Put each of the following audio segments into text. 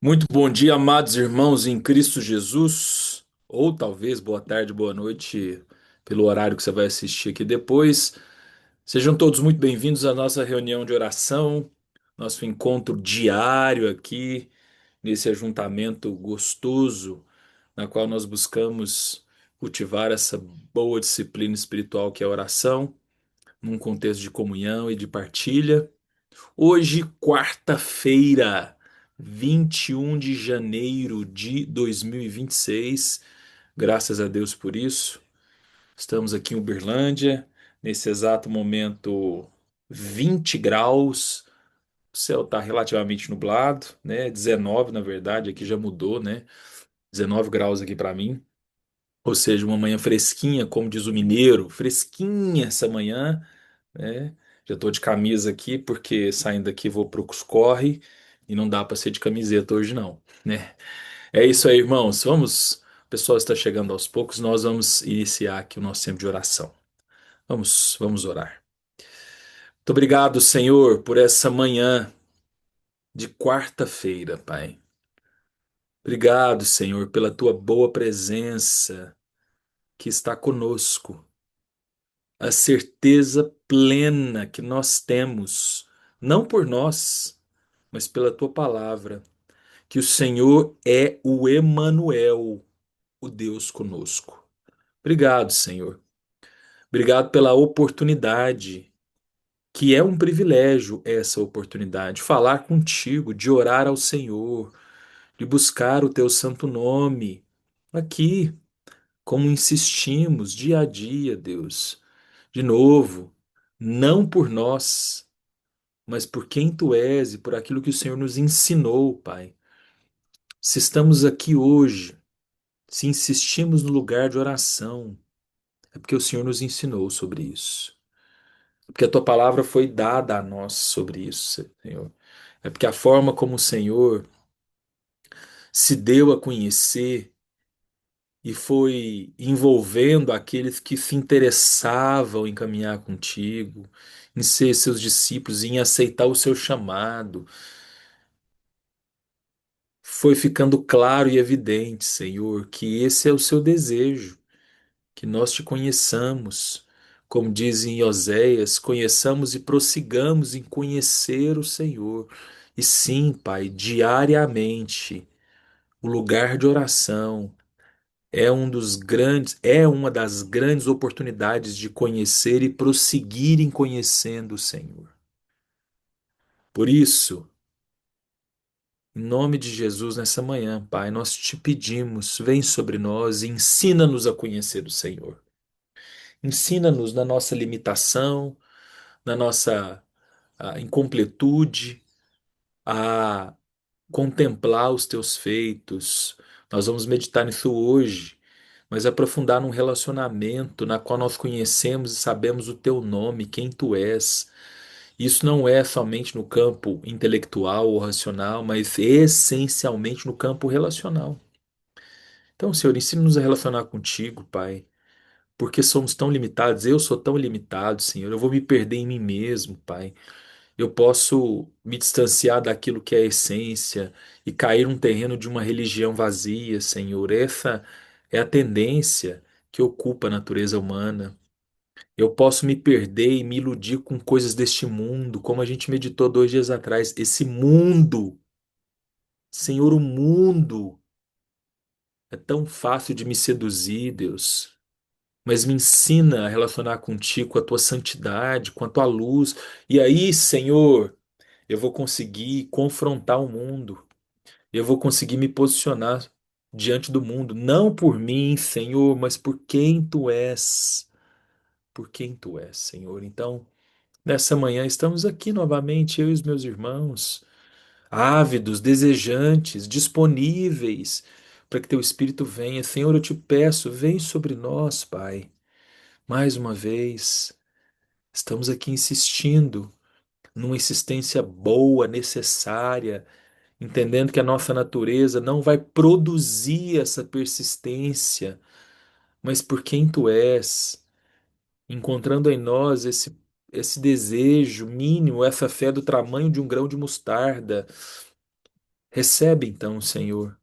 Muito bom dia, amados irmãos em Cristo Jesus, ou talvez boa tarde, boa noite, pelo horário que você vai assistir aqui depois. Sejam todos muito bem-vindos à nossa reunião de oração, nosso encontro diário aqui, nesse ajuntamento gostoso, na qual nós buscamos cultivar essa boa disciplina espiritual que é a oração, num contexto de comunhão e de partilha. Hoje, quarta-feira, 21 de janeiro de 2026. Graças a Deus por isso. Estamos aqui em Uberlândia, nesse exato momento, 20 graus. O céu está relativamente nublado, né? 19, na verdade, aqui já mudou, né? 19 graus aqui para mim. Ou seja, uma manhã fresquinha, como diz o mineiro, fresquinha essa manhã, né? Já tô de camisa aqui porque saindo daqui vou pro corre e não dá para ser de camiseta hoje não, né? É isso aí, irmãos. Vamos, o pessoal está chegando aos poucos, nós vamos iniciar aqui o nosso tempo de oração. Vamos orar. Muito obrigado, Senhor, por essa manhã de quarta-feira, Pai. Obrigado, Senhor, pela tua boa presença que está conosco. A certeza plena que nós temos, não por nós, mas pela tua palavra, que o Senhor é o Emanuel, o Deus conosco. Obrigado, Senhor. Obrigado pela oportunidade, que é um privilégio essa oportunidade, falar contigo, de orar ao Senhor, de buscar o teu santo nome aqui, como insistimos dia a dia, Deus. De novo, não por nós, mas por quem tu és e por aquilo que o Senhor nos ensinou, Pai. Se estamos aqui hoje, se insistimos no lugar de oração, é porque o Senhor nos ensinou sobre isso. É porque a tua palavra foi dada a nós sobre isso, Senhor. É porque a forma como o Senhor se deu a conhecer e foi envolvendo aqueles que se interessavam em caminhar contigo, em ser seus discípulos, em aceitar o seu chamado, foi ficando claro e evidente, Senhor, que esse é o seu desejo, que nós te conheçamos, como diz em Oséias, conheçamos e prossigamos em conhecer o Senhor. E sim, Pai, diariamente, o lugar de oração é uma das grandes oportunidades de conhecer e prosseguir em conhecendo o Senhor. Por isso, em nome de Jesus, nessa manhã, Pai, nós te pedimos, vem sobre nós e ensina-nos a conhecer o Senhor. Ensina-nos na nossa limitação, na nossa incompletude, a contemplar os teus feitos. Nós vamos meditar nisso hoje, mas aprofundar num relacionamento na qual nós conhecemos e sabemos o teu nome, quem tu és. Isso não é somente no campo intelectual ou racional, mas essencialmente no campo relacional. Então, Senhor, ensina-nos a relacionar contigo, Pai, porque somos tão limitados. Eu sou tão limitado, Senhor. Eu vou me perder em mim mesmo, Pai. Eu posso me distanciar daquilo que é a essência e cair num terreno de uma religião vazia, Senhor. Essa é a tendência que ocupa a natureza humana. Eu posso me perder e me iludir com coisas deste mundo, como a gente meditou 2 dias atrás. Esse mundo, Senhor, o mundo é tão fácil de me seduzir, Deus. Mas me ensina a relacionar contigo, com a tua santidade, com a tua luz. E aí, Senhor, eu vou conseguir confrontar o mundo. Eu vou conseguir me posicionar diante do mundo, não por mim, Senhor, mas por quem tu és. Por quem tu és, Senhor. Então, nessa manhã estamos aqui novamente, eu e os meus irmãos, ávidos, desejantes, disponíveis para que teu Espírito venha. Senhor, eu te peço, vem sobre nós, Pai. Mais uma vez, estamos aqui insistindo numa insistência boa, necessária, entendendo que a nossa natureza não vai produzir essa persistência, mas por quem tu és, encontrando em nós esse desejo mínimo, essa fé do tamanho de um grão de mostarda, Recebe então, Senhor,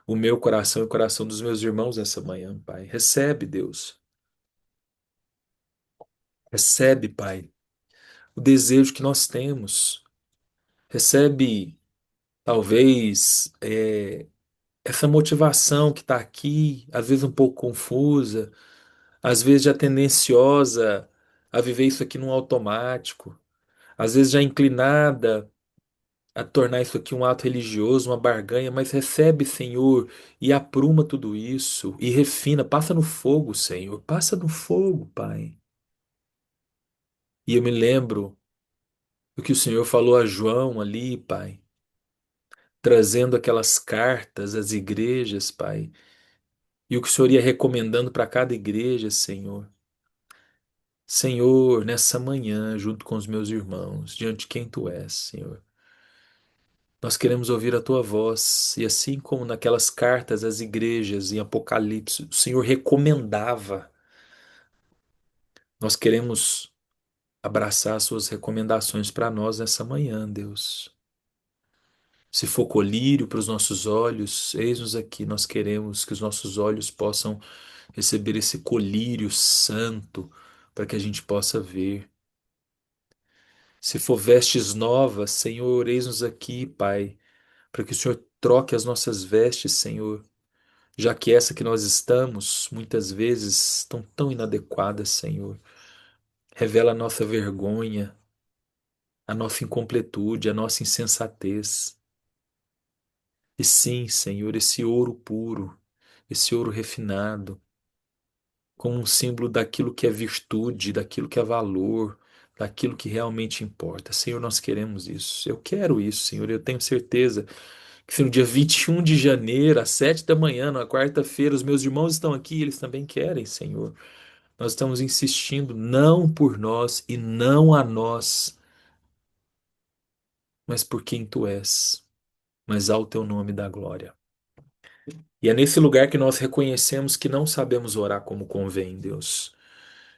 o meu coração e o coração dos meus irmãos essa manhã, Pai. Recebe, Deus. Recebe, Pai, o desejo que nós temos. Recebe, talvez, essa motivação que está aqui, às vezes um pouco confusa, às vezes já tendenciosa a viver isso aqui num automático, às vezes já inclinada a tornar isso aqui um ato religioso, uma barganha, mas recebe, Senhor, e apruma tudo isso e refina, passa no fogo, Senhor, passa no fogo, Pai. E eu me lembro do que o Senhor falou a João ali, Pai, trazendo aquelas cartas às igrejas, Pai, e o que o Senhor ia recomendando para cada igreja, Senhor. Senhor, nessa manhã, junto com os meus irmãos, diante de quem Tu és, Senhor, nós queremos ouvir a Tua voz, e assim como naquelas cartas às igrejas em Apocalipse, o Senhor recomendava, nós queremos abraçar as Suas recomendações para nós nessa manhã, Deus. Se for colírio para os nossos olhos, eis-nos aqui, nós queremos que os nossos olhos possam receber esse colírio santo para que a gente possa ver. Se for vestes novas, Senhor, eis-nos aqui, Pai, para que o Senhor troque as nossas vestes, Senhor, já que essa que nós estamos, muitas vezes, estão tão inadequadas, Senhor. Revela a nossa vergonha, a nossa incompletude, a nossa insensatez. E sim, Senhor, esse ouro puro, esse ouro refinado, como um símbolo daquilo que é virtude, daquilo que é valor, daquilo que realmente importa. Senhor, nós queremos isso. Eu quero isso, Senhor. Eu tenho certeza que se no dia 21 de janeiro, às 7 da manhã, na quarta-feira, os meus irmãos estão aqui, eles também querem, Senhor. Nós estamos insistindo, não por nós e não a nós, mas por quem Tu és, mas ao Teu nome da glória. E é nesse lugar que nós reconhecemos que não sabemos orar como convém, Deus.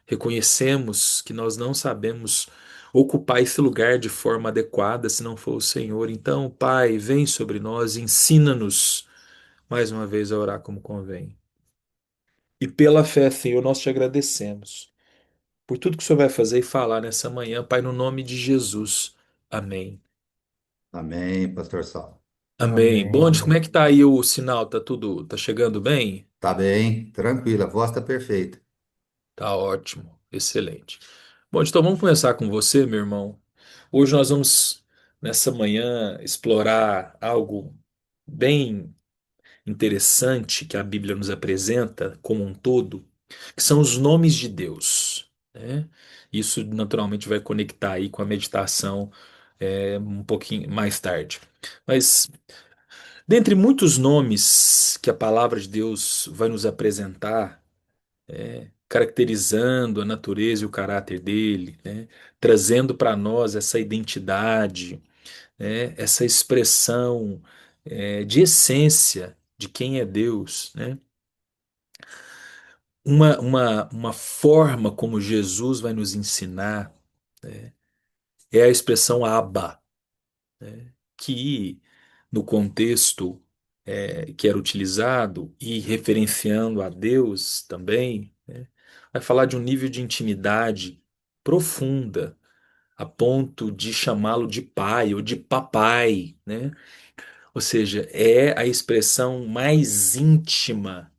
Reconhecemos que nós não sabemos ocupar esse lugar de forma adequada se não for o Senhor. Então, Pai, vem sobre nós, ensina-nos mais uma vez a orar como convém. E pela fé, Senhor, nós te agradecemos por tudo que o Senhor vai fazer e falar nessa manhã, Pai, no nome de Jesus. Amém. Amém, Pastor Sal. Amém. Bom, como Amém. é que tá aí o sinal? Tá tudo, tá chegando bem? Tá bem, tranquilo, a voz tá perfeita. Tá ótimo, excelente. Bom, então vamos começar com você, meu irmão. Hoje nós vamos, nessa manhã, explorar algo bem interessante que a Bíblia nos apresenta como um todo, que são os nomes de Deus, né? Isso naturalmente vai conectar aí com a meditação um pouquinho mais tarde. Mas dentre muitos nomes que a palavra de Deus vai nos apresentar, caracterizando a natureza e o caráter dele, né? Trazendo para nós essa identidade, né? Essa expressão de essência de quem é Deus, né? Uma forma como Jesus vai nos ensinar é a expressão Abba, né? Que no contexto que era utilizado e referenciando a Deus também, né? Vai falar de um nível de intimidade profunda, a ponto de chamá-lo de pai ou de papai, né? Ou seja, é a expressão mais íntima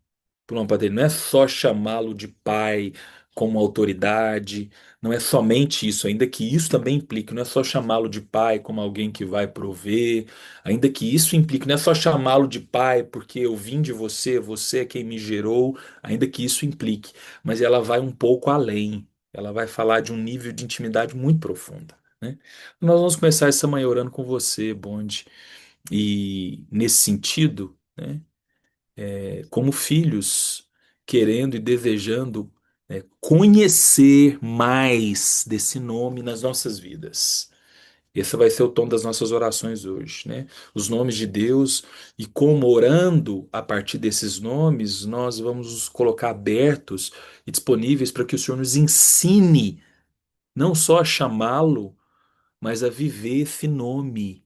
por uma paternidade. Não é só chamá-lo de pai como autoridade, não é somente isso, ainda que isso também implique, não é só chamá-lo de pai como alguém que vai prover, ainda que isso implique, não é só chamá-lo de pai porque eu vim de você, você é quem me gerou, ainda que isso implique, mas ela vai um pouco além, ela vai falar de um nível de intimidade muito profunda, né? Nós vamos começar essa manhã orando com você, Bonde, e nesse sentido, né? Como filhos, querendo e desejando conhecer mais desse nome nas nossas vidas. Esse vai ser o tom das nossas orações hoje, né? Os nomes de Deus e como orando a partir desses nomes, nós vamos nos colocar abertos e disponíveis para que o Senhor nos ensine não só a chamá-lo, mas a viver esse nome,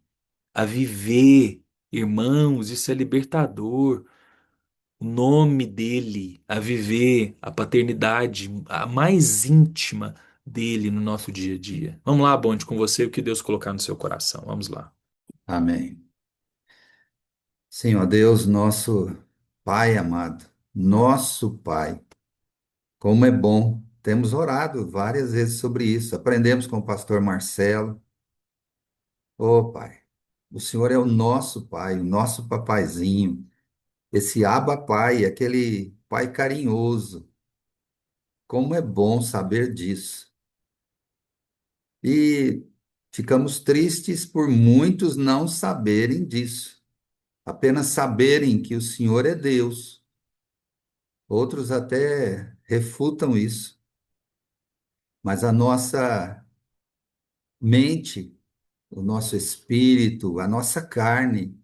a viver. Irmãos, isso é libertador. O nome dele, a viver a paternidade a mais íntima dele no nosso dia a dia. Vamos lá, Bonde, com você, o que Deus colocar no seu coração. Vamos lá. Amém. Sim, ó Deus, nosso Pai amado, nosso Pai, como é bom. Temos orado várias vezes sobre isso. Aprendemos com o pastor Marcelo. Ô Pai, o Senhor é o nosso Pai, o nosso papaizinho. Esse Abba Pai, aquele Pai carinhoso. Como é bom saber disso. E ficamos tristes por muitos não saberem disso, apenas saberem que o Senhor é Deus. Outros até refutam isso, mas a nossa mente, o nosso espírito, a nossa carne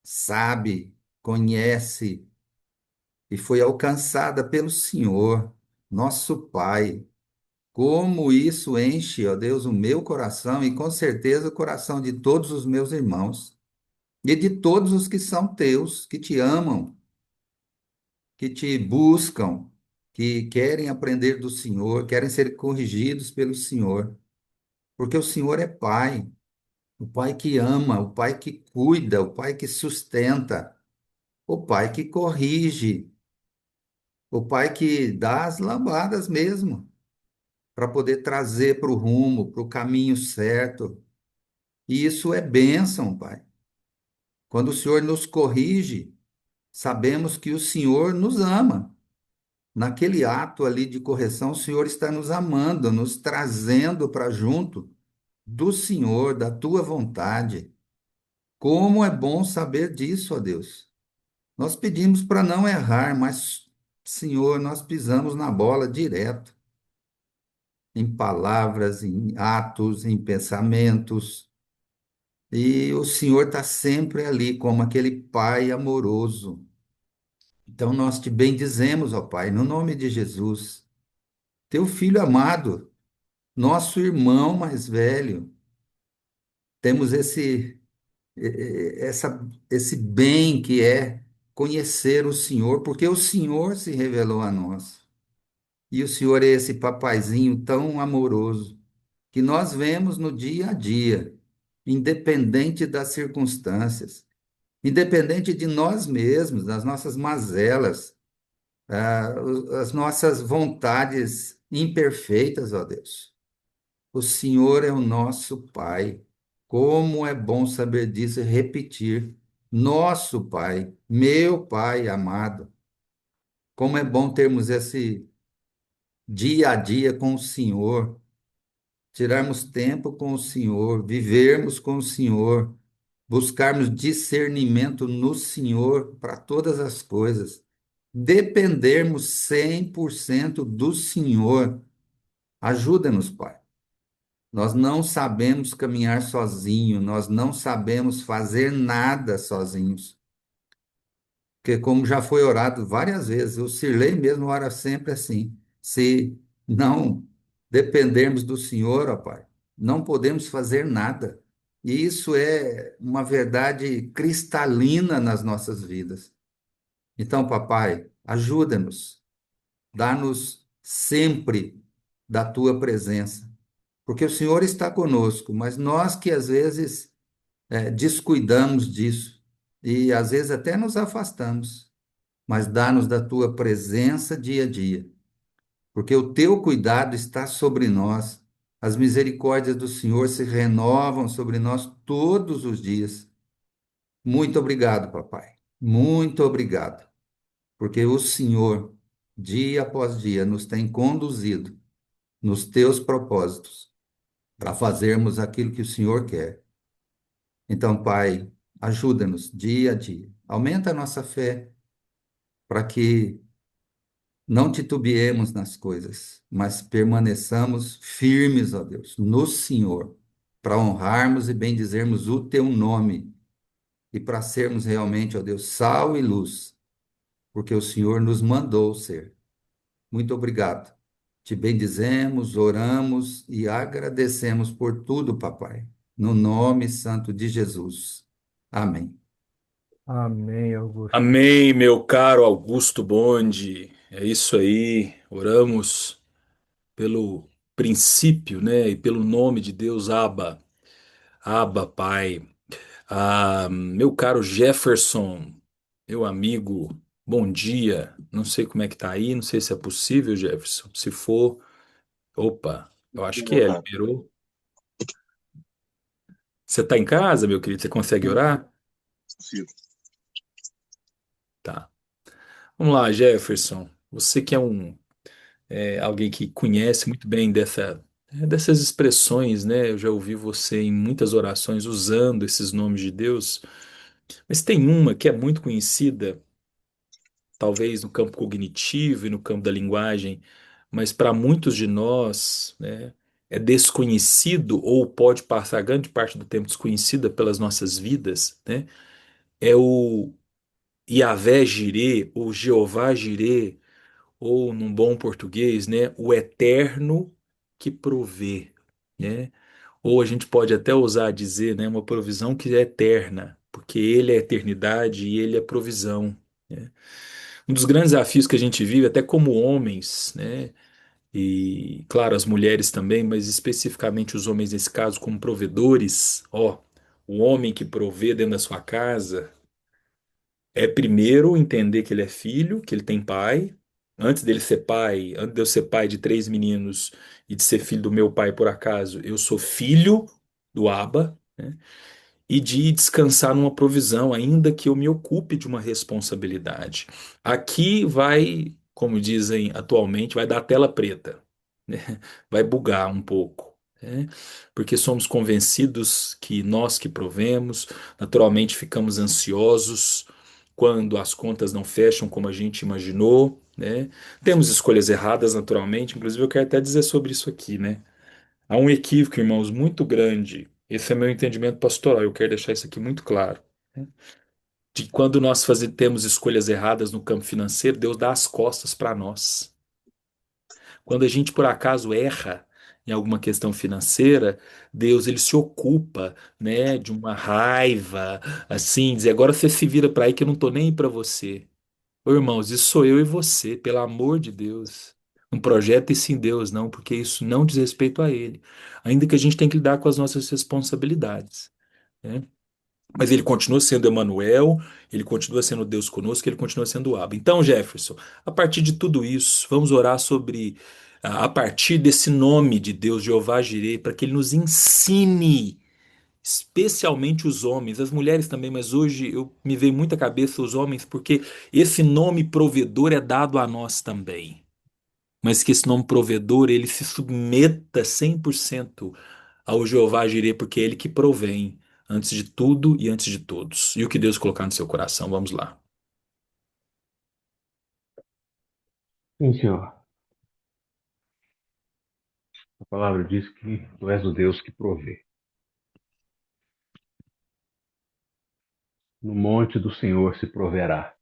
sabe, conhece e foi alcançada pelo Senhor, nosso Pai. Como isso enche, ó Deus, o meu coração e com certeza o coração de todos os meus irmãos e de todos os que são teus, que te amam, que te buscam, que querem aprender do Senhor, querem ser corrigidos pelo Senhor, porque o Senhor é Pai, o Pai que ama, o Pai que cuida, o Pai que sustenta, o Pai que corrige, o Pai que dá as lambadas mesmo, para poder trazer para o rumo, para o caminho certo. E isso é bênção, Pai. Quando o Senhor nos corrige, sabemos que o Senhor nos ama. Naquele ato ali de correção, o Senhor está nos amando, nos trazendo para junto do Senhor, da tua vontade. Como é bom saber disso, ó Deus. Nós pedimos para não errar, mas, Senhor, nós pisamos na bola direto, em palavras, em atos, em pensamentos. E o Senhor está sempre ali, como aquele Pai amoroso. Então nós te bendizemos, ó Pai, no nome de Jesus, teu filho amado, nosso irmão mais velho. Temos esse bem que é conhecer o Senhor, porque o Senhor se revelou a nós. E o Senhor é esse papaizinho tão amoroso que nós vemos no dia a dia, independente das circunstâncias, independente de nós mesmos, das nossas mazelas, as nossas vontades imperfeitas, ó Deus. O Senhor é o nosso Pai. Como é bom saber disso e repetir. Nosso Pai, meu Pai amado. Como é bom termos esse dia a dia com o Senhor, tirarmos tempo com o Senhor, vivermos com o Senhor, buscarmos discernimento no Senhor para todas as coisas, dependermos 100% do Senhor. Ajuda-nos, Pai. Nós não sabemos caminhar sozinho, nós não sabemos fazer nada sozinhos. Porque como já foi orado várias vezes, o Sirlei mesmo ora sempre assim: se não dependermos do Senhor, ó Pai, não podemos fazer nada. E isso é uma verdade cristalina nas nossas vidas. Então, papai, ajuda-nos, dá-nos sempre da tua presença, porque o Senhor está conosco, mas nós que às vezes descuidamos disso e às vezes até nos afastamos, mas dá-nos da tua presença dia a dia, porque o teu cuidado está sobre nós. As misericórdias do Senhor se renovam sobre nós todos os dias. Muito obrigado, papai. Muito obrigado, porque o Senhor, dia após dia, nos tem conduzido nos teus propósitos para fazermos aquilo que o Senhor quer. Então, Pai, ajuda-nos dia a dia. Aumenta a nossa fé para que não titubeemos nas coisas, mas permaneçamos firmes, ó Deus, no Senhor, para honrarmos e bendizermos o teu nome e para sermos realmente, ó Deus, sal e luz, porque o Senhor nos mandou ser. Muito obrigado. Te bendizemos, oramos e agradecemos por tudo, papai. No nome santo de Jesus. Amém. Amém, Augusto. Amém, meu caro Augusto Bonde. É isso aí. Oramos pelo princípio, né, e pelo nome de Deus, Abba. Abba, Pai. Ah, meu caro Jefferson, meu amigo, bom dia. Não sei como é que tá aí, não sei se é possível, Jefferson. Se for, opa, eu acho que Meu é, caro, liberou. Você tá em casa, meu querido? Você consegue orar? consigo. Tá. Vamos lá, Jefferson. Você que é alguém que conhece muito bem dessas expressões, né? Eu já ouvi você em muitas orações usando esses nomes de Deus, mas tem uma que é muito conhecida, talvez no campo cognitivo e no campo da linguagem, mas para muitos de nós, né, é desconhecido ou pode passar grande parte do tempo desconhecida pelas nossas vidas, né? É o Yahvé Jireh, ou Jeová Jireh, ou num bom português, né, o eterno que provê, né? Ou a gente pode até ousar dizer, né, uma provisão que é eterna, porque ele é eternidade e ele é provisão, né? Um dos grandes desafios que a gente vive, até como homens, né, e claro, as mulheres também, mas especificamente os homens nesse caso como provedores, ó, o homem que provê dentro da sua casa, é primeiro entender que ele é filho, que ele tem pai. Antes dele ser pai, antes de eu ser pai de três meninos e de ser filho do meu pai por acaso, eu sou filho do Abba, né? E de descansar numa provisão, ainda que eu me ocupe de uma responsabilidade. Aqui vai, como dizem atualmente, vai dar tela preta, né? Vai bugar um pouco, né? Porque somos convencidos que nós que provemos, naturalmente ficamos ansiosos quando as contas não fecham como a gente imaginou, né? Temos escolhas erradas, naturalmente, inclusive eu quero até dizer sobre isso aqui, né? Há um equívoco, irmãos, muito grande. Esse é meu entendimento pastoral. Eu quero deixar isso aqui muito claro, né? De quando temos escolhas erradas no campo financeiro, Deus dá as costas para nós. Quando a gente por acaso erra em alguma questão financeira, Deus ele se ocupa, né, de uma raiva, assim, dizer agora você se vira para aí que eu não tô nem aí para você. Ô, irmãos, isso sou eu e você, pelo amor de Deus. Não projeta isso em Deus, não, porque isso não diz respeito a Ele. Ainda que a gente tenha que lidar com as nossas responsabilidades, né? Mas Ele continua sendo Emanuel, Ele continua sendo Deus conosco, Ele continua sendo o Abba. Então, Jefferson, a partir de tudo isso, vamos orar sobre, a partir desse nome de Deus, Jeová Jireh, para que Ele nos ensine especialmente os homens, as mulheres também, mas hoje eu me veio muito à cabeça os homens, porque esse nome provedor é dado a nós também. Mas que esse nome provedor, ele se submeta 100% ao Jeová Jireh, porque é ele que provém antes de tudo e antes de todos. E o que Deus colocar no seu coração, vamos lá. Sim, Senhor. A palavra diz que tu és o Deus que provê. No monte do Senhor se proverá.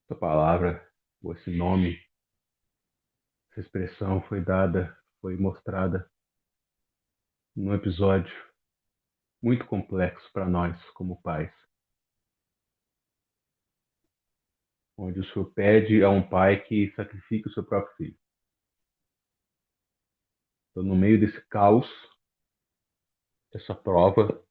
Essa palavra, ou esse nome, essa expressão foi dada, foi mostrada num episódio muito complexo para nós como pais, onde o Senhor pede a um pai que sacrifique o seu próprio filho. Então, no meio desse caos, essa prova,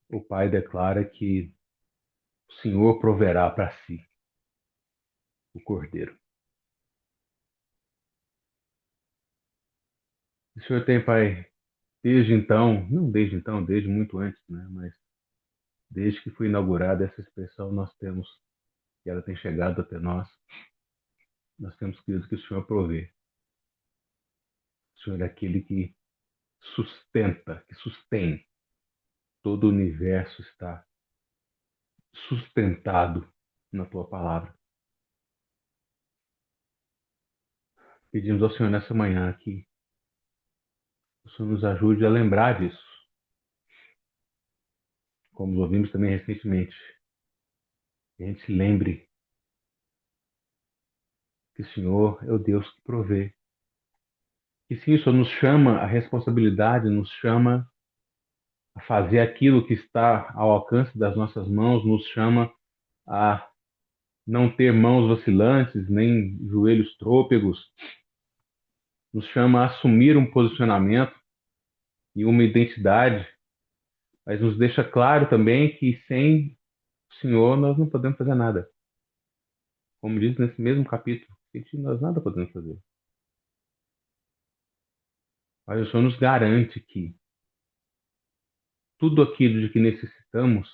o pai declara que o Senhor proverá para si o cordeiro. O Senhor tem, pai, desde então, não desde então, desde muito antes, né? Mas desde que foi inaugurada essa expressão, nós temos, que ela tem chegado até nós temos crido que o Senhor provê. O Senhor é aquele que sustenta, que sustém. Todo o universo está sustentado na tua palavra. Pedimos ao Senhor nessa manhã que o Senhor nos ajude a lembrar disso, como ouvimos também recentemente. Que a gente se lembre que o Senhor é o Deus que provê. que sim, isso nos chama a responsabilidade, nos chama a fazer aquilo que está ao alcance das nossas mãos, nos chama a não ter mãos vacilantes, nem joelhos trôpegos, nos chama a assumir um posicionamento e uma identidade, mas nos deixa claro também que sem o Senhor nós não podemos fazer nada. Como diz nesse mesmo capítulo, nós nada podemos fazer. Mas o Senhor nos garante que tudo aquilo de que necessitamos,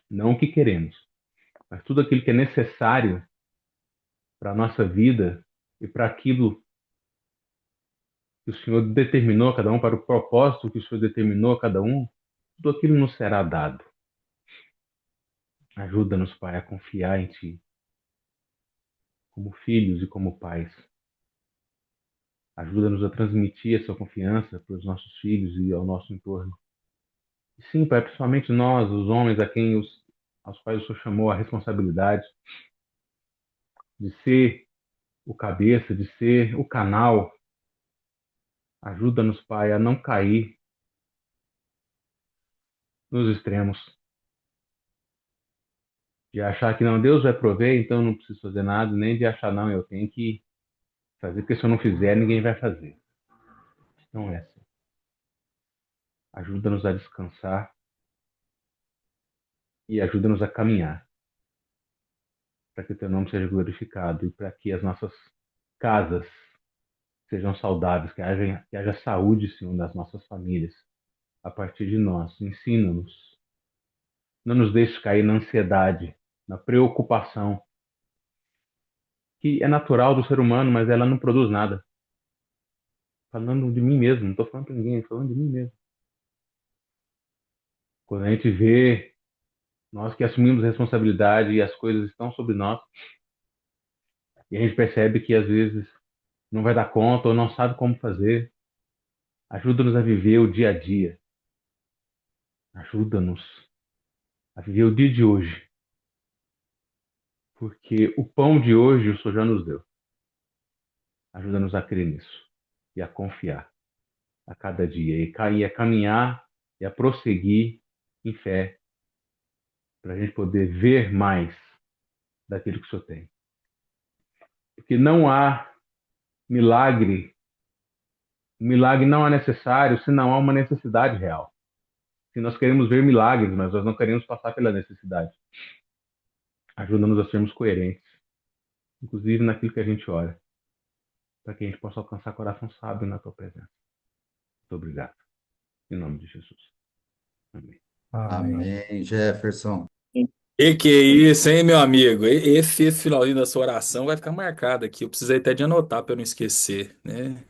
não o que queremos, mas tudo aquilo que é necessário para a nossa vida e para aquilo que o Senhor determinou a cada um, para o propósito que o Senhor determinou a cada um, tudo aquilo nos será dado. Ajuda-nos, Pai, a confiar em Ti, como filhos e como pais. Ajuda-nos a transmitir essa confiança para os nossos filhos e ao nosso entorno. E sim, Pai, principalmente nós, os homens, aos quais o Senhor chamou a responsabilidade de ser o cabeça, de ser o canal. Ajuda-nos, Pai, a não cair nos extremos, de achar que não, Deus vai prover, então eu não preciso fazer nada, nem de achar, não, eu tenho que fazer, porque se eu não fizer, ninguém vai fazer. Não é assim. Ajuda-nos a descansar e ajuda-nos a caminhar, para que o teu nome seja glorificado e para que as nossas casas sejam saudáveis, que haja saúde, Senhor, nas nossas famílias, a partir de nós. Ensina-nos. Não nos deixes cair na ansiedade, na preocupação, que é natural do ser humano, mas ela não produz nada. Falando de mim mesmo, não estou falando para ninguém, estou falando de mim mesmo. Quando a gente vê, nós que assumimos responsabilidade e as coisas estão sobre nós, e a gente percebe que às vezes não vai dar conta ou não sabe como fazer, ajuda-nos a viver o dia a dia. Ajuda-nos a viver o dia de hoje, porque o pão de hoje o Senhor já nos deu. Ajuda-nos a crer nisso e a confiar a cada dia e a caminhar e a prosseguir em fé para a gente poder ver mais daquilo que o Senhor tem. Porque não há milagre, o milagre não é necessário se não há uma necessidade real. Se nós queremos ver milagres, mas nós não queremos passar pela necessidade. Ajuda-nos a sermos coerentes, inclusive naquilo que a gente ora, para que a gente possa alcançar coração sábio na tua presença. Muito obrigado. Em nome de Jesus. Amém. Amém. Amém, Jefferson. E que isso, hein, meu amigo? Esse finalzinho da sua oração vai ficar marcado aqui. Eu precisei até de anotar para eu não esquecer, né?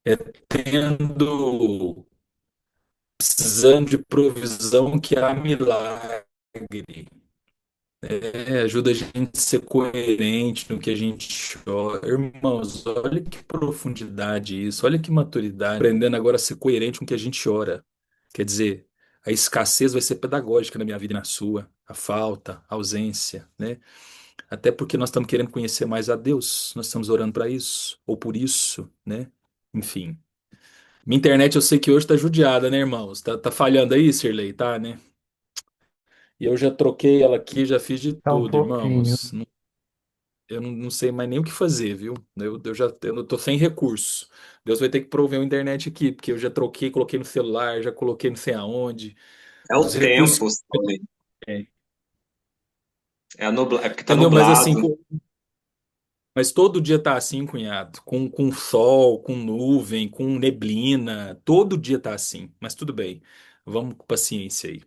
É tendo, precisando de provisão que há milagre. Ajuda a gente a ser coerente no que a gente chora. Irmãos, olha que profundidade isso, olha que maturidade. Aprendendo agora a ser coerente com o que a gente ora. Quer dizer, a escassez vai ser pedagógica na minha vida e na sua. A falta, a ausência, né? Até porque nós estamos querendo conhecer mais a Deus. Nós estamos orando para isso, ou por isso, né? Enfim. Minha internet eu sei que hoje tá judiada, né, irmãos? Tá falhando aí, Sirlei, tá, né? E eu já troquei ela aqui, já fiz de Tá um tudo, pouquinho. irmãos. Eu não sei mais nem o que fazer, viu? Eu tô sem recurso. Deus vai ter que prover uma internet aqui, porque eu já troquei, coloquei no celular, já coloquei não sei aonde. É Os o recursos tempo, que Stanley. tem. É porque tá Entendeu? Mas nublado. assim, mas todo dia tá assim, cunhado. Com sol, com nuvem, com neblina. Todo dia tá assim. Mas tudo bem. Vamos com paciência aí.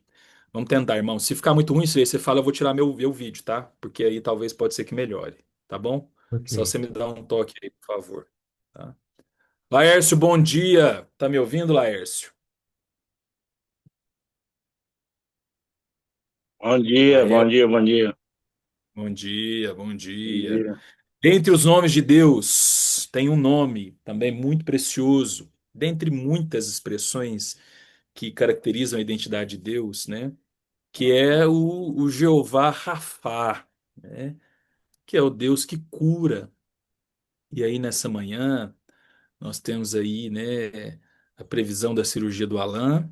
Vamos tentar, irmão. Se ficar muito ruim isso aí, você fala, eu vou tirar meu vídeo, tá? Porque aí talvez pode ser que melhore. Tá bom? Só Ok. você me dá um toque aí, por favor. Tá? Laércio, bom dia. Tá me ouvindo, Laércio? Bom dia, bom Laércio, dia, bom dia. bom dia, bom Bom dia. dia. Dentre os nomes de Deus, tem um nome também muito precioso. Dentre muitas expressões que caracterizam a identidade de Deus, né? Que é o Jeová Rafá, né? Que é o Deus que cura. E aí nessa manhã nós temos aí, né, a previsão da cirurgia do Alan.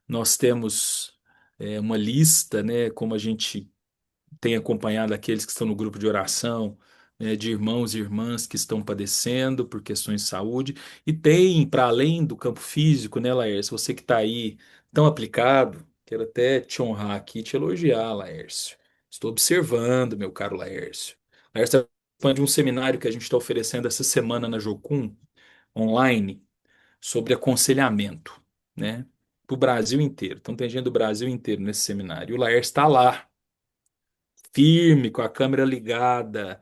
Nós temos uma lista, né, como a gente tem acompanhado aqueles que estão no grupo de oração, né, de irmãos e irmãs que estão padecendo por questões de saúde. E tem, para além do campo físico, né, Laércio, você que está aí tão aplicado, quero até te honrar aqui, te elogiar, Laércio. Estou observando, meu caro Laércio. Laércio é participando de um seminário que a gente está oferecendo essa semana na Jocum, online, sobre aconselhamento, né? Para o Brasil inteiro. Então tem gente do Brasil inteiro nesse seminário. E o Laércio está lá, firme, com a câmera ligada,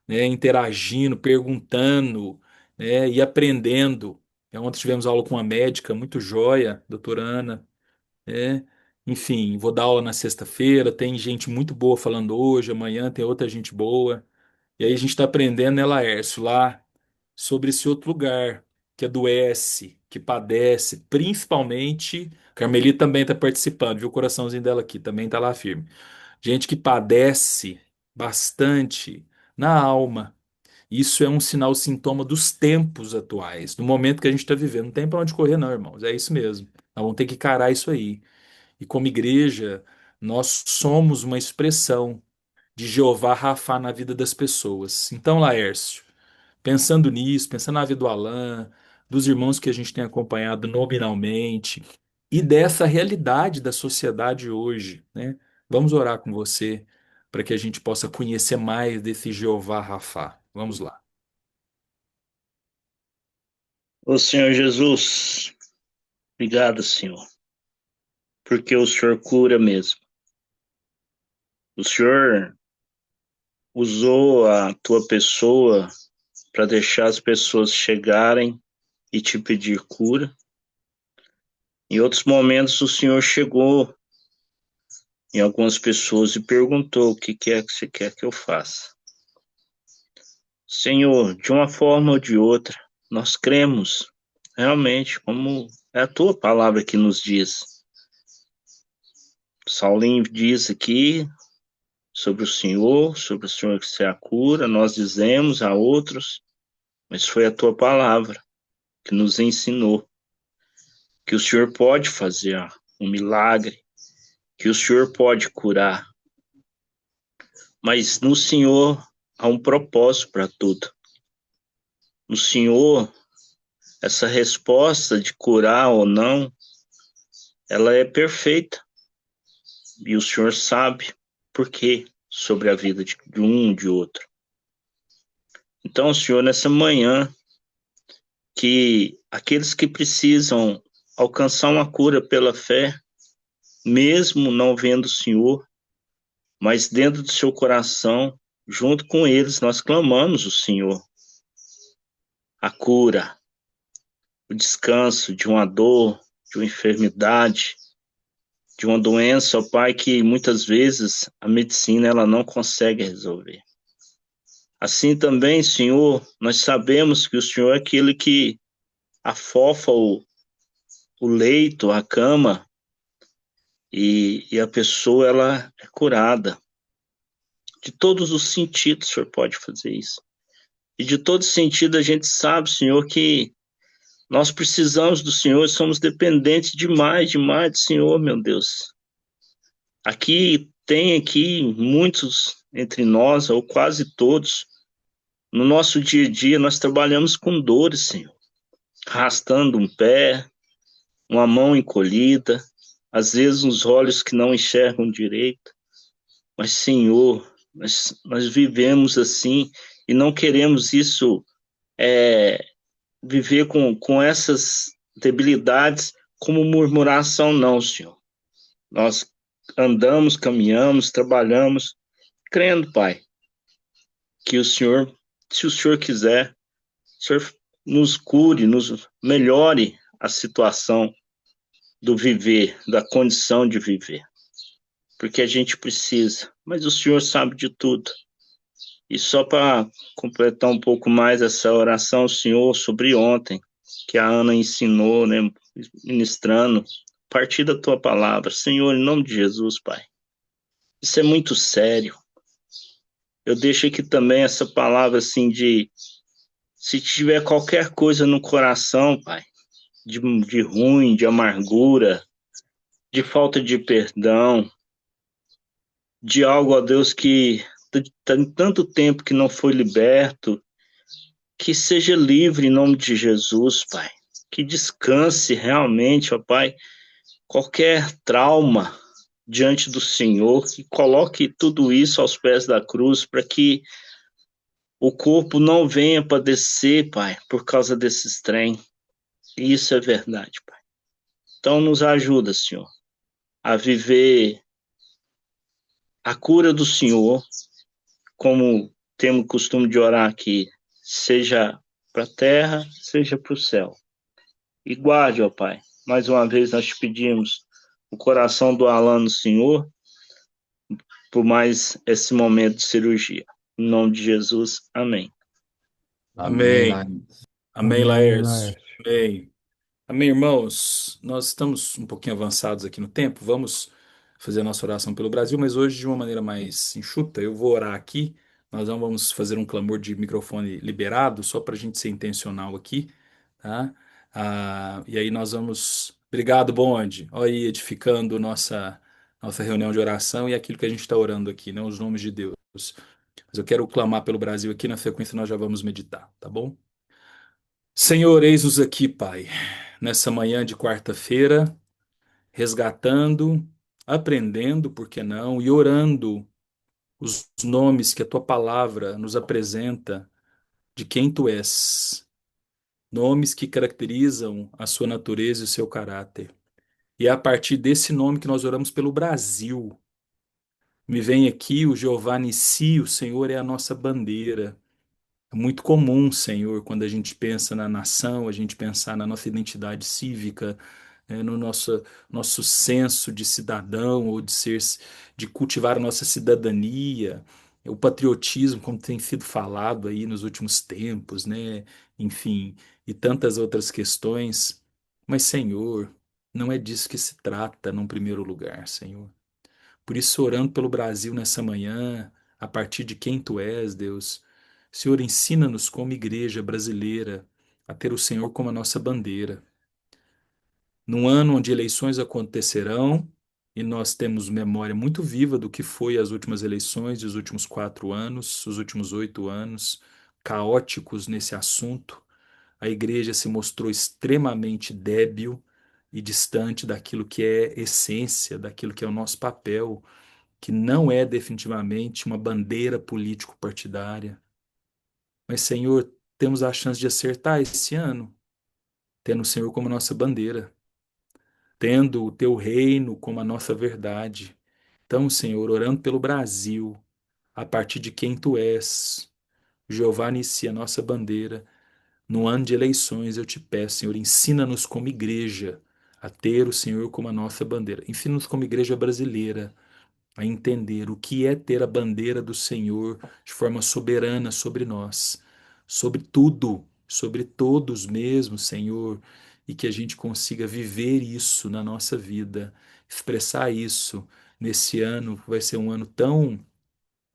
né, interagindo, perguntando, né, e aprendendo. Ontem tivemos aula com uma médica muito joia, doutora Ana, né? Enfim, vou dar aula na sexta-feira, tem gente muito boa falando hoje, amanhã tem outra gente boa. E aí a gente está aprendendo, né, Laércio, lá sobre esse outro lugar que adoece, que padece, principalmente. Carmeli também está participando, viu o coraçãozinho dela aqui, também está lá firme. Gente que padece bastante na alma. Isso é um sinal, sintoma dos tempos atuais, do momento que a gente está vivendo. Não tem para onde correr, não, irmãos. É isso mesmo. Nós vamos ter que encarar isso aí. E como igreja, nós somos uma expressão de Jeová Rafá na vida das pessoas. Então, Laércio, pensando nisso, pensando na vida do Alan, dos irmãos que a gente tem acompanhado nominalmente e dessa realidade da sociedade hoje, né? Vamos orar com você para que a gente possa conhecer mais desse Jeová Rafá. Vamos lá. Ô Senhor Jesus, obrigado, Senhor, porque o Senhor cura mesmo. O Senhor usou a tua pessoa para deixar as pessoas chegarem e te pedir cura. Em outros momentos, o Senhor chegou em algumas pessoas e perguntou: o que é que você quer que eu faça? Senhor, de uma forma ou de outra, nós cremos realmente, como é a tua palavra que nos diz. Saulinho diz aqui sobre o Senhor que se a cura, nós dizemos a outros, mas foi a tua palavra que nos ensinou que o Senhor pode fazer um milagre, que o Senhor pode curar, mas no Senhor há um propósito para tudo. No Senhor, essa resposta de curar ou não, ela é perfeita. E o Senhor sabe por quê sobre a vida de um e de outro. Então, Senhor, nessa manhã, que aqueles que precisam alcançar uma cura pela fé, mesmo não vendo o Senhor, mas dentro do seu coração, junto com eles, nós clamamos o Senhor, a cura, o descanso de uma dor, de uma enfermidade, de uma doença, ó Pai, que muitas vezes a medicina ela não consegue resolver. Assim também, Senhor, nós sabemos que o Senhor é aquele que afofa o leito, a cama, e a pessoa ela é curada. De todos os sentidos o Senhor pode fazer isso. E de todo sentido a gente sabe, Senhor, que nós precisamos do Senhor, somos dependentes demais, demais do Senhor, meu Deus. Tem muitos entre nós, ou quase todos, no nosso dia a dia nós trabalhamos com dores, Senhor. Arrastando um pé, uma mão encolhida, às vezes uns olhos que não enxergam direito. Mas, Senhor, nós vivemos assim e não queremos isso, viver com essas debilidades como murmuração, não, Senhor. Nós andamos, caminhamos, trabalhamos, crendo, Pai, que o Senhor, se o Senhor quiser, o Senhor nos cure, nos melhore a situação do viver, da condição de viver. Porque a gente precisa, mas o Senhor sabe de tudo. E só para completar um pouco mais essa oração, Senhor, sobre ontem, que a Ana ensinou, né, ministrando, a partir da tua palavra, Senhor, em nome de Jesus, Pai. Isso é muito sério. Eu deixo aqui também essa palavra assim de Se tiver qualquer coisa no coração, Pai, de ruim, de amargura, de falta de perdão, de algo, ó Deus, que tem tanto tempo que não foi liberto, que seja livre em nome de Jesus, Pai. Que descanse realmente, ó Pai, qualquer trauma diante do Senhor, que coloque tudo isso aos pés da cruz, para que o corpo não venha padecer, Pai, por causa desses trem. Isso é verdade, Pai. Então nos ajuda, Senhor, a viver a cura do Senhor, como temos o costume de orar aqui, seja para a terra, seja para o céu. E guarde, ó Pai, mais uma vez nós te pedimos o coração do Alan no Senhor, por mais esse momento de cirurgia. Em nome de Jesus, amém. Amém, Amém. Laís. Amém, Amém, Laércio. Laércio. Amém. Amém, irmãos. Nós estamos um pouquinho avançados aqui no tempo. Vamos fazer a nossa oração pelo Brasil, mas hoje de uma maneira mais enxuta. Eu vou orar aqui. Nós não vamos fazer um clamor de microfone liberado, só para a gente ser intencional aqui, tá? E aí nós vamos. Obrigado, Bonde. Olha aí, edificando nossa reunião de oração e aquilo que a gente está orando aqui, né? Os nomes de Deus. Mas eu quero clamar pelo Brasil aqui, na sequência nós já vamos meditar, tá bom? Senhor, eis-nos aqui, Pai, nessa manhã de quarta-feira, resgatando, aprendendo, por que não, e orando os nomes que a tua palavra nos apresenta de quem tu és, nomes que caracterizam a sua natureza e o seu caráter. E é a partir desse nome que nós oramos pelo Brasil. Me vem aqui o Jeová Nissi, o Senhor é a nossa bandeira. É muito comum, Senhor, quando a gente pensa na nação, a gente pensar na nossa identidade cívica, no nosso senso de cidadão ou de cultivar a nossa cidadania, o patriotismo, como tem sido falado aí nos últimos tempos, né? Enfim, e tantas outras questões. Mas, Senhor, não é disso que se trata num primeiro lugar, Senhor. Por isso, orando pelo Brasil nessa manhã, a partir de quem tu és, Deus, Senhor, ensina-nos como igreja brasileira a ter o Senhor como a nossa bandeira. Num ano onde eleições acontecerão, e nós temos memória muito viva do que foi as últimas eleições, os últimos 4 anos, os últimos 8 anos, caóticos nesse assunto, a igreja se mostrou extremamente débil e distante daquilo que é essência, daquilo que é o nosso papel, que não é definitivamente uma bandeira político-partidária. Mas, Senhor, temos a chance de acertar esse ano, tendo o Senhor como nossa bandeira, tendo o teu reino como a nossa verdade. Então, Senhor, orando pelo Brasil, a partir de quem tu és, Jeová inicia a nossa bandeira. No ano de eleições, eu te peço, Senhor, ensina-nos como igreja a ter o Senhor como a nossa bandeira. Ensina-nos como igreja brasileira a entender o que é ter a bandeira do Senhor de forma soberana sobre nós, sobre tudo, sobre todos mesmo, Senhor, e que a gente consiga viver isso na nossa vida, expressar isso nesse ano, que vai ser um ano tão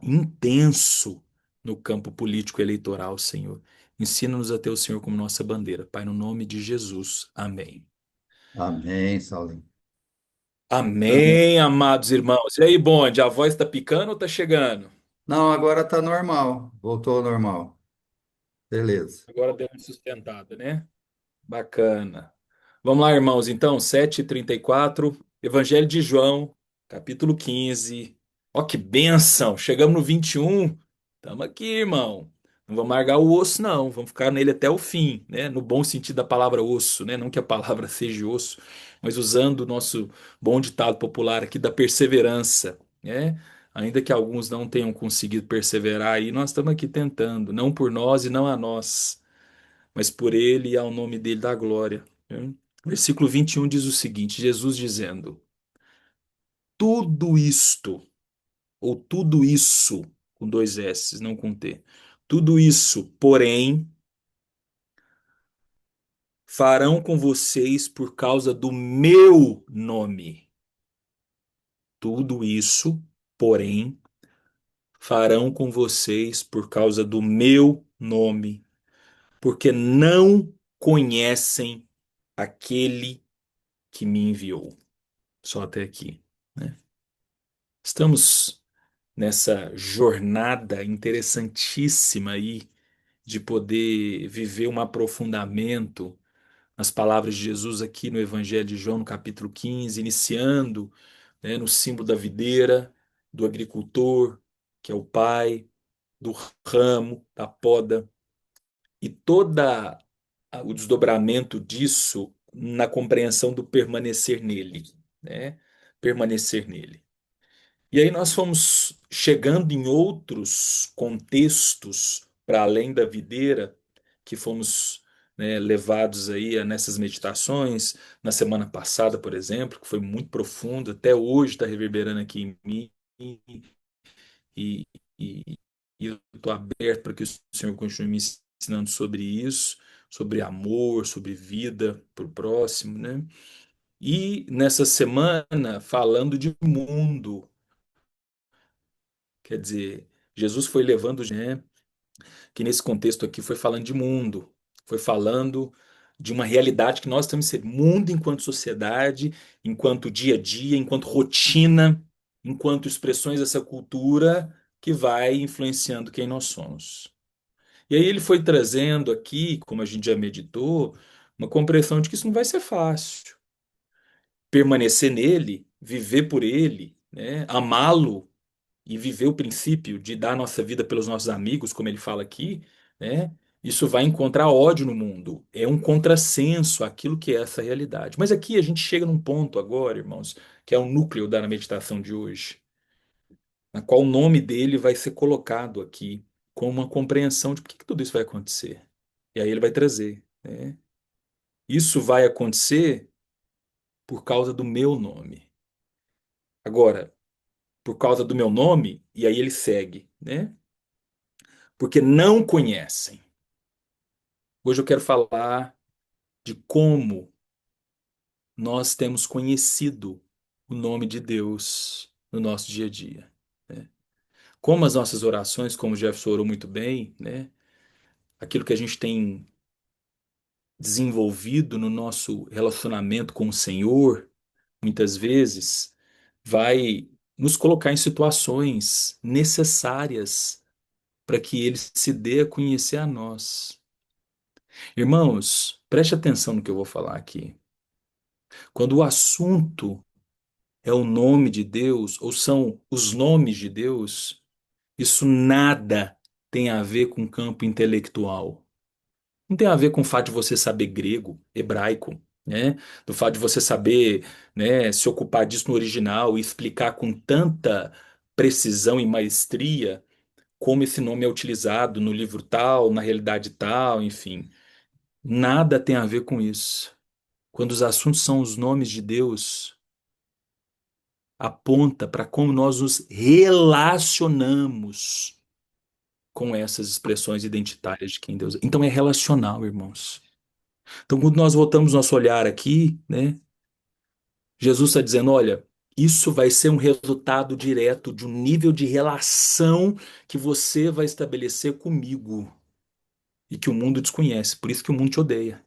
intenso no campo político eleitoral, Senhor. Ensina-nos a ter o Senhor como nossa bandeira. Pai, no nome de Jesus. Amém. Amém, Saulinho. Então, Amém, amados irmãos. E aí, Bonde, a voz tá picando ou tá chegando? não, agora tá normal. Voltou ao normal. Beleza. Agora deu uma sustentada, né? Bacana. Vamos lá, irmãos, então, 7:34, Evangelho de João, capítulo 15. Ó, que bênção! Chegamos no 21. Estamos aqui, irmão. Não vamos largar o osso, não. Vamos ficar nele até o fim, né? No bom sentido da palavra osso, né? Não que a palavra seja osso, mas usando o nosso bom ditado popular aqui da perseverança, né? Ainda que alguns não tenham conseguido perseverar aí, nós estamos aqui tentando, não por nós e não a nós, mas por ele e ao nome dele da glória, né? Versículo 21 diz o seguinte: Jesus dizendo: Tudo isto, ou tudo isso, com dois S, não com T, tudo isso, porém, farão com vocês por causa do meu nome. Tudo isso, porém, farão com vocês por causa do meu nome. porque não conhecem aquele que me enviou. Só até aqui, né? Estamos nessa jornada interessantíssima aí de poder viver um aprofundamento nas palavras de Jesus aqui no Evangelho de João, no capítulo 15, iniciando, né, no símbolo da videira, do agricultor, que é o pai, do ramo, da poda, e toda o desdobramento disso na compreensão do permanecer nele, né? Permanecer nele. E aí nós fomos chegando em outros contextos para além da videira, que fomos, né, levados aí nessas meditações, na semana passada, por exemplo, que foi muito profundo, até hoje está reverberando aqui em mim, e, e, e eu estou aberto para que o Senhor continue me ensinando sobre isso, sobre amor, sobre vida para o próximo, né? E nessa semana, falando de mundo, quer dizer, Jesus foi levando, né, que nesse contexto aqui foi falando de mundo, foi falando de uma realidade que nós temos que ser mundo enquanto sociedade, enquanto dia a dia, enquanto rotina, enquanto expressões dessa cultura que vai influenciando quem nós somos. E aí ele foi trazendo aqui, como a gente já meditou, uma compreensão de que isso não vai ser fácil. Permanecer nele, viver por ele, né, amá-lo e viver o princípio de dar nossa vida pelos nossos amigos, como ele fala aqui, né? Isso vai encontrar ódio no mundo. É um contrassenso àquilo que é essa realidade. Mas aqui a gente chega num ponto agora, irmãos, que é o núcleo da meditação de hoje, na qual o nome dele vai ser colocado aqui com uma compreensão de por que tudo isso vai acontecer. E aí ele vai trazer, né? Isso vai acontecer por causa do meu nome. Agora, por causa do meu nome, e aí ele segue, né? Porque não conhecem. Hoje eu quero falar de como nós temos conhecido o nome de Deus no nosso dia a dia, né? Como as nossas orações, como o Jefferson orou muito bem, né? Aquilo que a gente tem desenvolvido no nosso relacionamento com o Senhor, muitas vezes, vai nos colocar em situações necessárias para que Ele se dê a conhecer a nós. Irmãos, preste atenção no que eu vou falar aqui. Quando o assunto é o nome de Deus, ou são os nomes de Deus, isso nada tem a ver com campo intelectual. Não tem a ver com o fato de você saber grego, hebraico, né? Do fato de você saber, né, se ocupar disso no original e explicar com tanta precisão e maestria como esse nome é utilizado no livro tal, na realidade tal, enfim. Nada tem a ver com isso. Quando os assuntos são os nomes de Deus, aponta para como nós nos relacionamos com essas expressões identitárias de quem Deus é. Então é relacional, irmãos. Então, quando nós voltamos nosso olhar aqui, né, Jesus está dizendo: olha, isso vai ser um resultado direto de um nível de relação que você vai estabelecer comigo e que o mundo desconhece. Por isso que o mundo te odeia.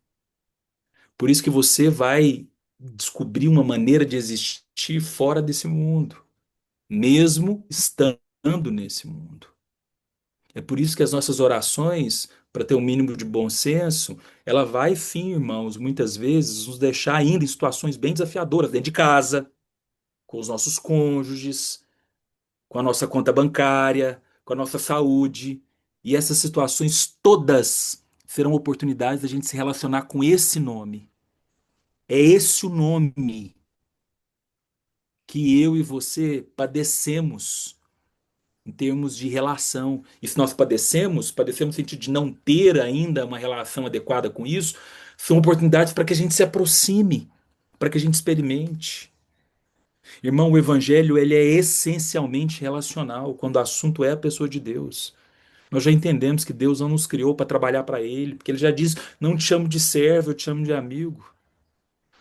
Por isso que você vai descobrir uma maneira de existir fora desse mundo, mesmo estando nesse mundo. É por isso que as nossas orações, para ter um mínimo de bom senso, ela vai sim, irmãos, muitas vezes nos deixar ainda em situações bem desafiadoras, dentro de casa, com os nossos cônjuges, com a nossa conta bancária, com a nossa saúde. E essas situações todas serão oportunidades da gente se relacionar com esse nome. É esse o nome que eu e você padecemos em termos de relação. E se nós padecemos, padecemos no sentido de não ter ainda uma relação adequada com isso, são oportunidades para que a gente se aproxime, para que a gente experimente. Irmão, o evangelho ele é essencialmente relacional quando o assunto é a pessoa de Deus. Nós já entendemos que Deus não nos criou para trabalhar para Ele, porque Ele já diz: não te chamo de servo, eu te chamo de amigo.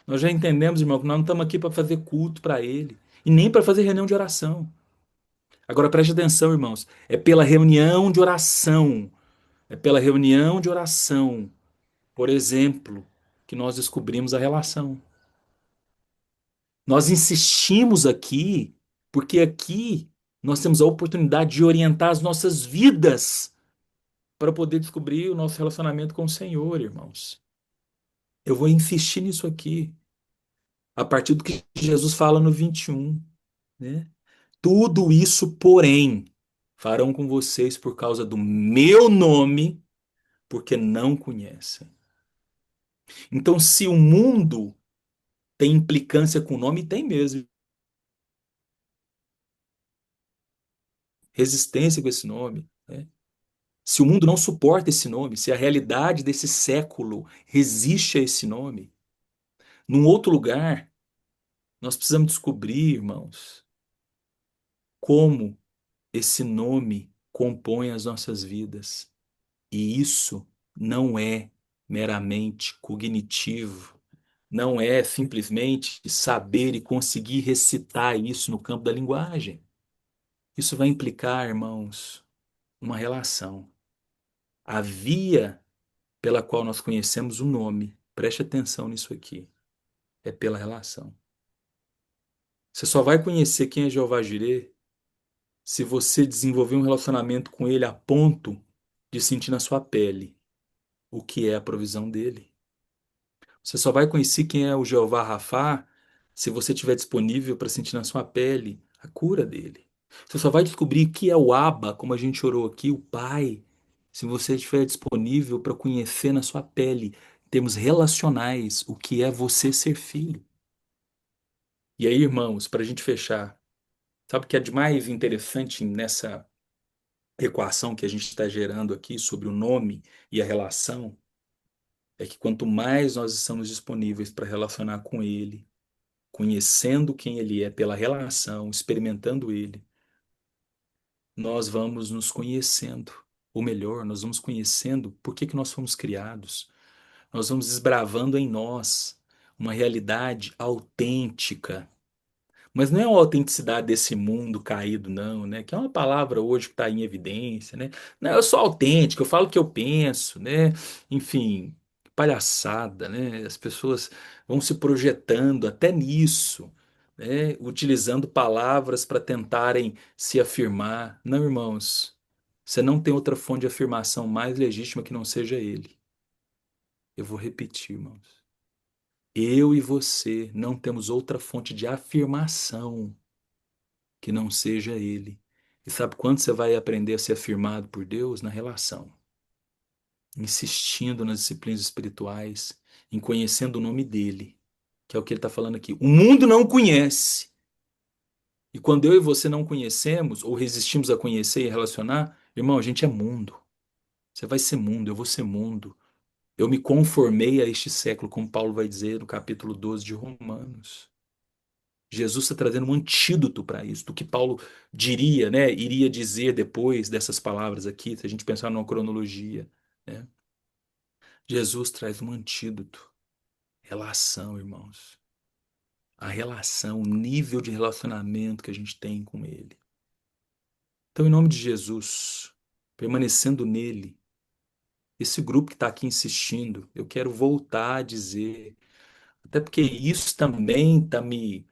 Nós já entendemos, irmão, que nós não estamos aqui para fazer culto para Ele e nem para fazer reunião de oração. Agora preste atenção, irmãos, é pela reunião de oração, É pela reunião de oração, por exemplo, que nós descobrimos a relação. Nós insistimos aqui, porque aqui nós temos a oportunidade de orientar as nossas vidas para poder descobrir o nosso relacionamento com o Senhor, irmãos. Eu vou insistir nisso aqui, a partir do que Jesus fala no 21, né? Tudo isso, porém, farão com vocês por causa do meu nome, porque não conhecem. Então, se o mundo tem implicância com o nome, tem mesmo. Resistência com esse nome, né? Se o mundo não suporta esse nome, se a realidade desse século resiste a esse nome, num outro lugar, nós precisamos descobrir, irmãos, como esse nome compõe as nossas vidas. E isso não é meramente cognitivo, não é simplesmente saber e conseguir recitar isso no campo da linguagem. Isso vai implicar, irmãos, uma relação. A via pela qual nós conhecemos o nome, preste atenção nisso aqui, é pela relação. Você só vai conhecer quem é Jeová Jireh se você desenvolver um relacionamento com ele a ponto de sentir na sua pele o que é a provisão dele. Você só vai conhecer quem é o Jeová Rafá se você estiver disponível para sentir na sua pele a cura dele. Você só vai descobrir que é o Abba, como a gente orou aqui, o Pai, se você estiver disponível para conhecer na sua pele, em termos relacionais, o que é você ser filho. E aí, irmãos, para a gente fechar, sabe o que é de mais interessante nessa equação que a gente está gerando aqui sobre o nome e a relação? É que quanto mais nós estamos disponíveis para relacionar com Ele, conhecendo quem Ele é pela relação, experimentando Ele, nós vamos nos conhecendo. Ou melhor, nós vamos conhecendo por que nós fomos criados. Nós vamos desbravando em nós uma realidade autêntica. Mas não é uma autenticidade desse mundo caído, não, né? Que é uma palavra hoje que está em evidência, né? Não, eu sou autêntico, eu falo o que eu penso, né? Enfim, palhaçada, né? As pessoas vão se projetando até nisso, né? Utilizando palavras para tentarem se afirmar. Não, irmãos, você não tem outra fonte de afirmação mais legítima que não seja ele. Eu vou repetir, irmãos. Eu e você não temos outra fonte de afirmação que não seja Ele. E sabe quando você vai aprender a ser afirmado por Deus? Na relação. Insistindo nas disciplinas espirituais, em conhecendo o nome dele, que é o que ele está falando aqui. O mundo não conhece. E quando eu e você não conhecemos, ou resistimos a conhecer e relacionar, irmão, a gente é mundo. Você vai ser mundo, eu vou ser mundo. Eu me conformei a este século, como Paulo vai dizer no capítulo 12 de Romanos. Jesus está trazendo um antídoto para isso, do que Paulo diria, né, iria dizer depois dessas palavras aqui, se a gente pensar numa cronologia, né? Jesus traz um antídoto, relação, irmãos. A relação, o nível de relacionamento que a gente tem com Ele. Então, em nome de Jesus, permanecendo nele, esse grupo que está aqui insistindo, eu quero voltar a dizer, até porque isso também tá me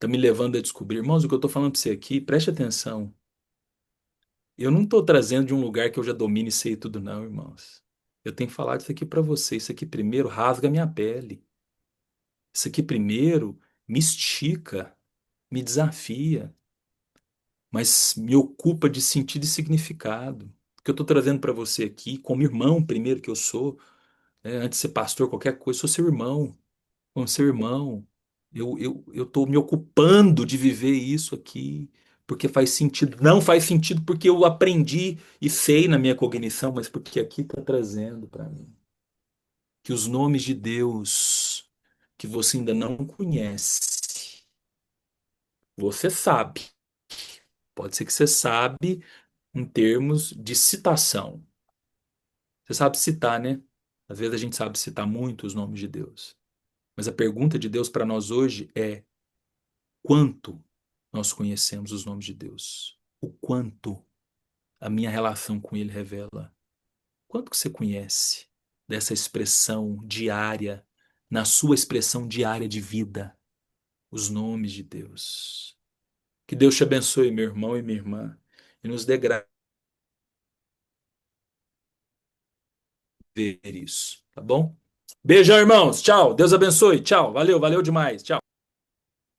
levando a descobrir, irmãos, o que eu estou falando para você aqui, preste atenção. Eu não estou trazendo de um lugar que eu já domine e sei tudo, não, irmãos. Eu tenho que falar isso aqui para você. Isso aqui primeiro rasga minha pele. Isso aqui primeiro me estica, me desafia, mas me ocupa de sentido e significado. O que eu estou trazendo para você aqui, como irmão, primeiro que eu sou, né, antes de ser pastor, qualquer coisa, eu sou seu irmão. Como seu irmão, eu estou me ocupando de viver isso aqui, porque faz sentido. Não faz sentido porque eu aprendi e sei na minha cognição, mas porque aqui está trazendo para mim. Que os nomes de Deus que você ainda não conhece, você sabe. Pode ser que você sabe em termos de citação. Você sabe citar, né? Às vezes a gente sabe citar muito os nomes de Deus. Mas a pergunta de Deus para nós hoje é: quanto nós conhecemos os nomes de Deus? O quanto a minha relação com Ele revela? Quanto que você conhece dessa expressão diária, na sua expressão diária de vida, os nomes de Deus? Que Deus te abençoe, meu irmão e minha irmã, e nos dê graça de ver isso, tá bom? Beijão, irmãos. Tchau. Deus abençoe. Tchau. Valeu, valeu demais. Tchau.